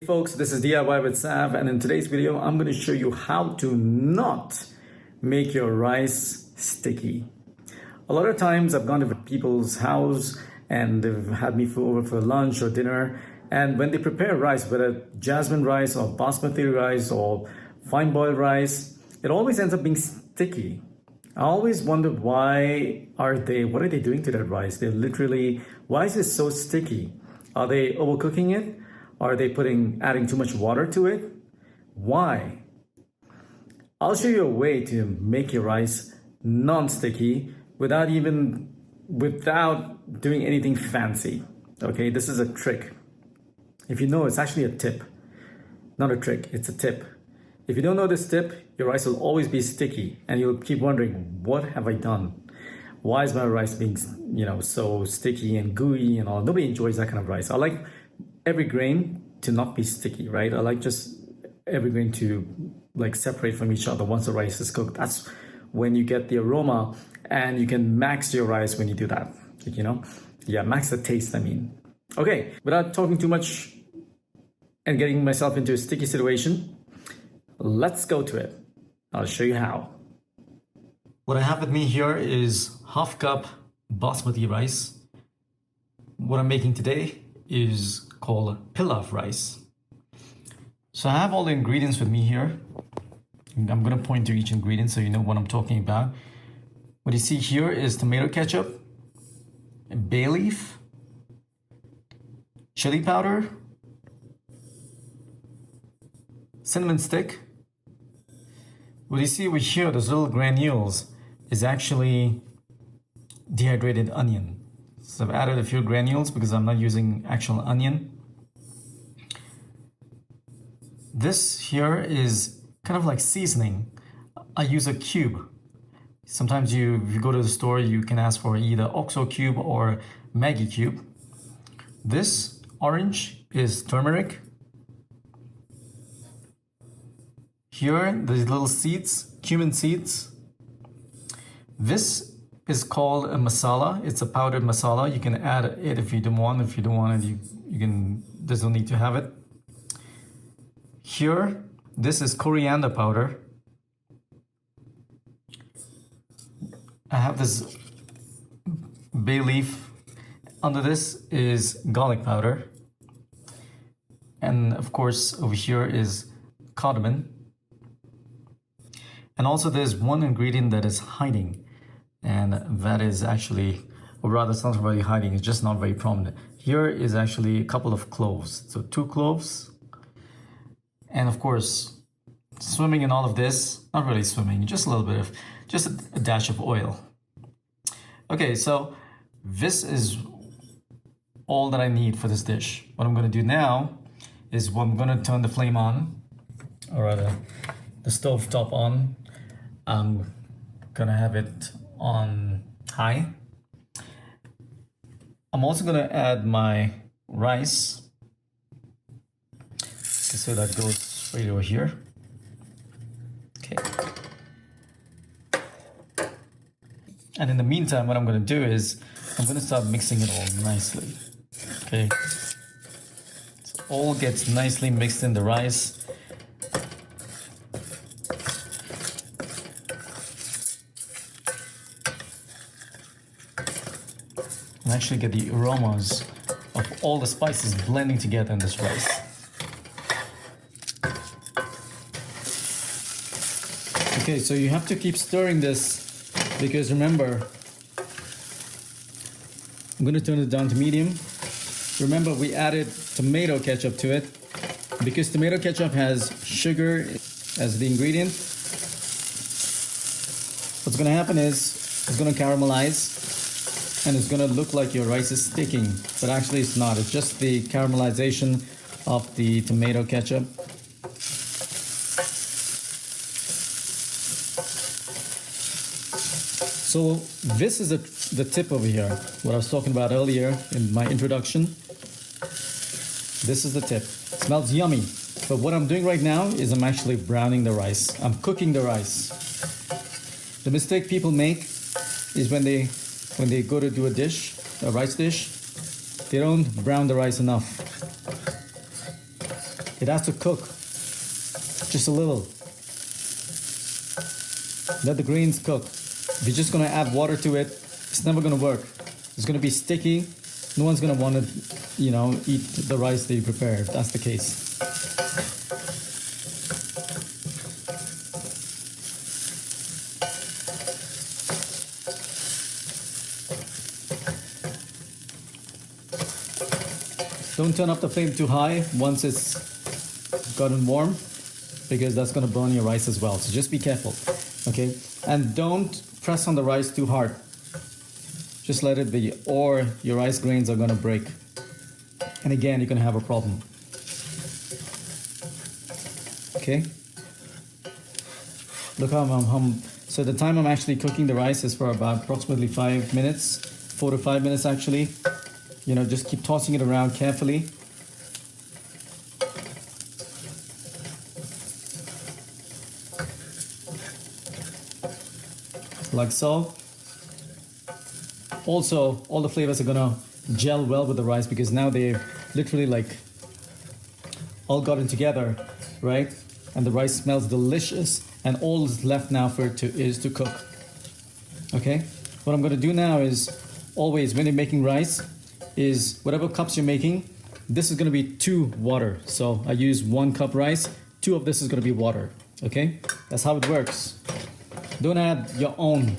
Hey folks, this is DIY with Sav, and in today's video I'm going to show you how to not make your rice sticky. A lot of times I've gone to people's house and they've had me over for lunch or dinner, and when they prepare rice, whether jasmine rice or basmati rice or fine boiled rice, it always ends up being sticky. I always wondered what are they doing to that rice? Why is it so sticky? Are they overcooking it? Are they adding too much water to it? Why? I'll show you a way to make your rice non-sticky without doing anything fancy. Okay, this is a trick. If you know, it's actually a tip, not a trick, it's a tip. If you don't know this tip, your rice will always be sticky and you'll keep wondering, what have I done? Why is my rice being, so sticky and gooey and all? Nobody enjoys that kind of rice. I like every grain to not be sticky, right? I like just every grain to separate from each other once the rice is cooked. That's when you get the aroma, and you can max your rice when you do that, max the taste, I mean. Okay, without talking too much and getting myself into a sticky situation, let's go to it. I'll show you how. What I have with me here is half cup basmati rice. What I'm making today is called pilav rice. So I have all the ingredients with me here. I'm going to point to each ingredient so you know what I'm talking about. What you see here is tomato ketchup, bay leaf, chili powder, cinnamon stick. What you see over here, those little granules, is actually dehydrated onion. So I've added a few granules because I'm not using actual onion. This here is kind of like seasoning. I use a cube. Sometimes if you go to the store, you can ask for either OXO cube or Maggi cube. This orange is turmeric. Here, these little seeds, cumin seeds. This is called a masala. It's a powdered masala. You can add it if you don't want. If you don't want it, there's no need to have it. Here, this is coriander powder. I have this bay leaf. Under this is garlic powder. And of course, over here is cardamom. And also there's one ingredient that is hiding. And that is actually, or rather it's not really hiding, it's just not very prominent. Here is actually a couple of cloves. So 2 cloves. And of course, swimming in all of this, not really swimming, just a dash of oil. Okay, so this is all that I need for this dish. What I'm gonna do now is I'm gonna turn the flame on, or rather the stove top on. I'm gonna have it on high. I'm also gonna add my rice. So that goes right over here. Okay. And in the meantime, what I'm gonna do is I'm gonna start mixing it all nicely. Okay. So all gets nicely mixed in the rice. And actually get the aromas of all the spices blending together in this rice. Okay, so you have to keep stirring this because remember, I'm going to turn it down to medium. Remember, we added tomato ketchup to it because tomato ketchup has sugar as the ingredient. What's going to happen is it's going to caramelize and it's going to look like your rice is sticking, but actually it's not. It's just the caramelization of the tomato ketchup. So this is the tip over here, what I was talking about earlier in my introduction. This is the tip. It smells yummy, but what I'm doing right now is I'm actually browning the rice. I'm cooking the rice. The mistake people make is when they go to do a rice dish, they don't brown the rice enough. It has to cook just a little. Let the grains cook. If you're just gonna add water to it, it's never gonna work. It's gonna be sticky. No one's gonna want to, eat the rice that you prepare if that's the case. Don't turn up the flame too high once it's gotten warm, because that's going to burn your rice as well. So just be careful, okay? And don't press on the rice too hard. Just let it be, or your rice grains are going to break. And again, you're going to have a problem. Okay? Look how so the time I'm actually cooking the rice is for about approximately 5 minutes, 4 to 5 minutes actually. Just keep tossing it around carefully. Like so. Also, all the flavors are gonna gel well with the rice because now they've literally all gotten together, right? And the rice smells delicious, and all is left now for it is to cook. Okay? What I'm gonna do now is, always when you're making rice, is whatever cups you're making, this is going to be 2 water. So I use 1 cup rice, 2 of this is going to be water. Okay, that's how it works. Don't add your own.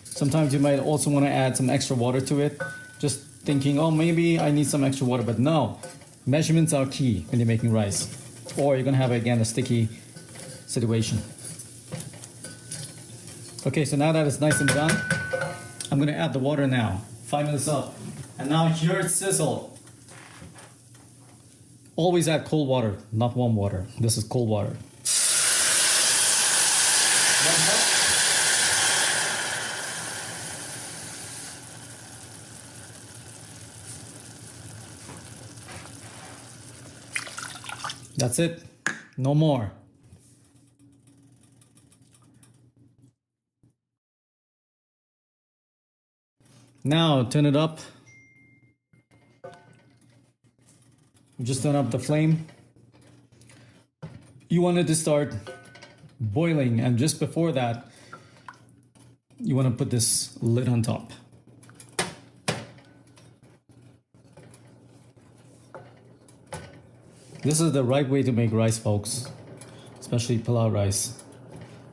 Sometimes you might also want to add some extra water to it, just thinking, oh, maybe I need some extra water. But no, measurements are key when you're making rice, or you're going to have again a sticky situation. Okay, so now that it's nice and done, I'm going to add the water now. 5 minutes up. And now hear it sizzle. Always add cold water, not warm water. This is cold water. That's it. No more. Now turn it up. Just turn up the flame. You want it to start boiling, and just before that, you want to put this lid on top. This is the right way to make rice, folks, especially pilav rice.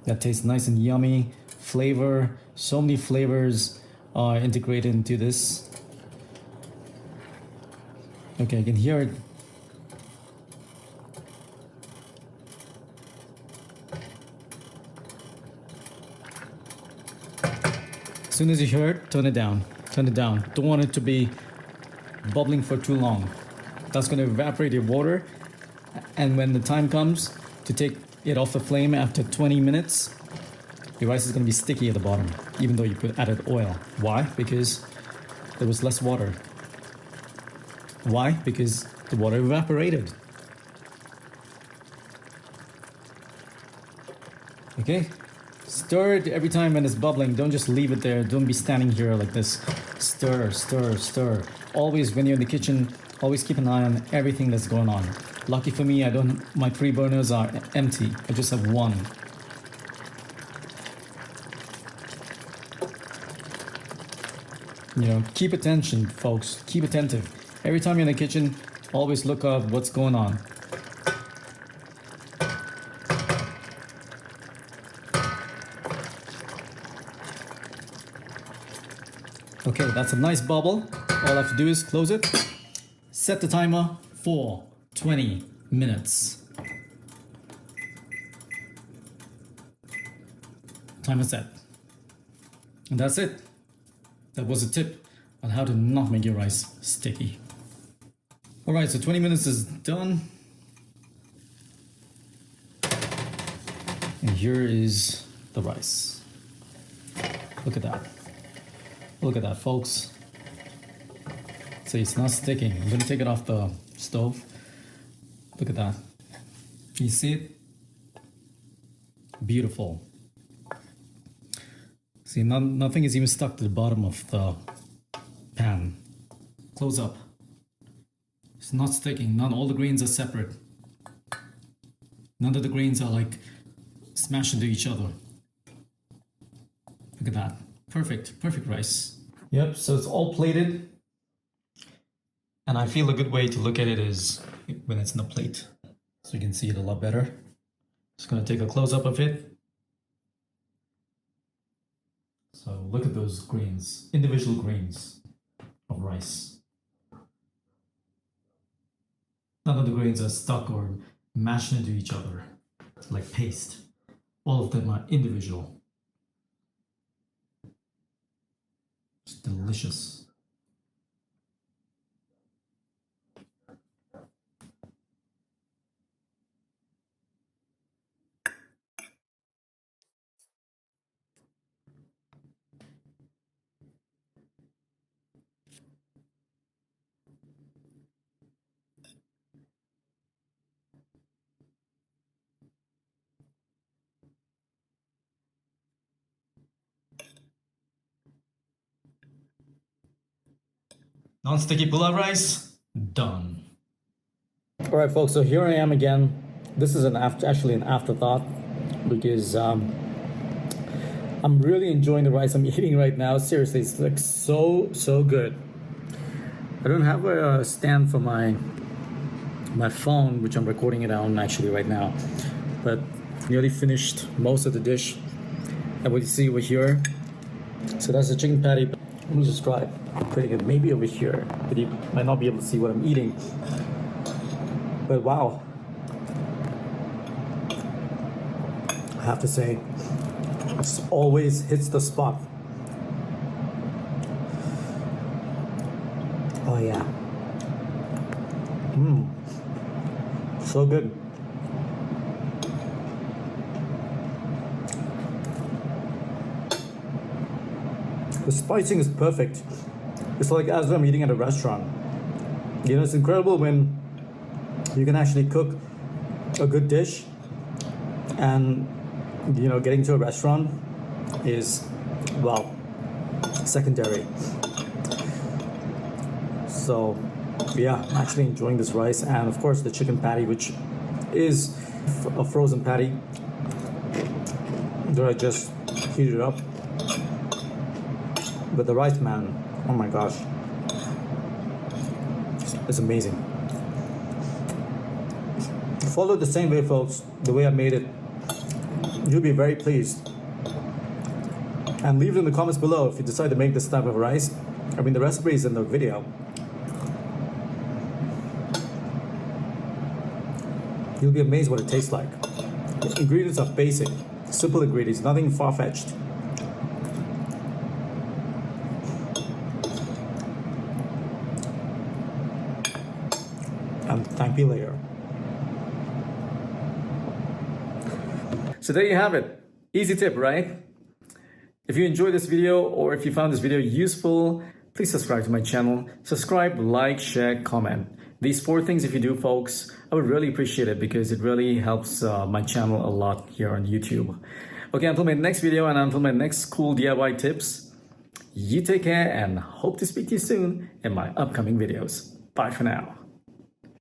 That tastes nice and yummy, flavor, so many flavors are integrated into this. Okay, I can hear it. As soon as you hear it, turn it down. Turn it down. Don't want it to be bubbling for too long. That's going to evaporate your water. And when the time comes to take it off the flame after 20 minutes, your rice is going to be sticky at the bottom, even though you added oil. Why? Because there was less water. Why? Because the water evaporated. Okay? Stir it every time when it's bubbling. Don't just leave it there. Don't be standing here like this. Stir, stir, stir. Always, when you're in the kitchen, always keep an eye on everything that's going on. Lucky for me, my 3 burners are empty. I just have 1. Keep attention, folks. Keep attentive. Every time you're in the kitchen, always look up what's going on. Okay, that's a nice bubble. All I have to do is close it. Set the timer for 20 minutes. Timer set. And that's it. That was a tip on how to not make your rice sticky. Alright, so 20 minutes is done. And here is the rice. Look at that. Look at that, folks. See, it's not sticking. I'm gonna take it off the stove. Look at that. You see it? Beautiful. See, nothing is even stuck to the bottom of the pan. Close up. It's not sticking. Not all the grains are separate. None of the grains are like smashed into each other. Look at that. Perfect rice. Yep, so it's all plated. And I feel a good way to look at it is when it's in the plate. So you can see it a lot better. Just gonna take a close-up of it. So look at those grains, individual grains of rice. None of the grains are stuck or mashed into each other like paste. All of them are individual. It's delicious. Non-sticky pilav rice, done. All right, folks, so here I am again. This is actually an afterthought because I'm really enjoying the rice I'm eating right now. Seriously, it's like so good. I don't have a stand for my phone, which I'm recording it on actually right now, but nearly finished most of the dish. And what you see over here, so that's the chicken patty. Let me just try putting it maybe over here, but you might not be able to see what I'm eating. But wow, I have to say, it always hits the spot. Oh yeah, so good. The spicing is perfect. It's like as I'm eating at a restaurant. You know, it's incredible when you can actually cook a good dish, and you know, getting to a restaurant is, well, secondary. So yeah, I'm actually enjoying this rice, and of course the chicken patty, which is a frozen patty that I just heated up. But the rice, man, oh my gosh, it's amazing. Follow the same way, folks, the way I made it. You'll be very pleased. And leave it in the comments below if you decide to make this type of rice. I mean, the recipe is in the video. You'll be amazed what it tastes like. The ingredients are basic, simple ingredients, nothing far-fetched. And thank you later. So there you have it. Easy tip, right? If you enjoyed this video or if you found this video useful, please subscribe to my channel. Subscribe, like, share, comment. These 4 things, if you do, folks, I would really appreciate it because it really helps my channel a lot here on YouTube. Okay, until my next video and until my next cool DIY tips, you take care and hope to speak to you soon in my upcoming videos. Bye for now.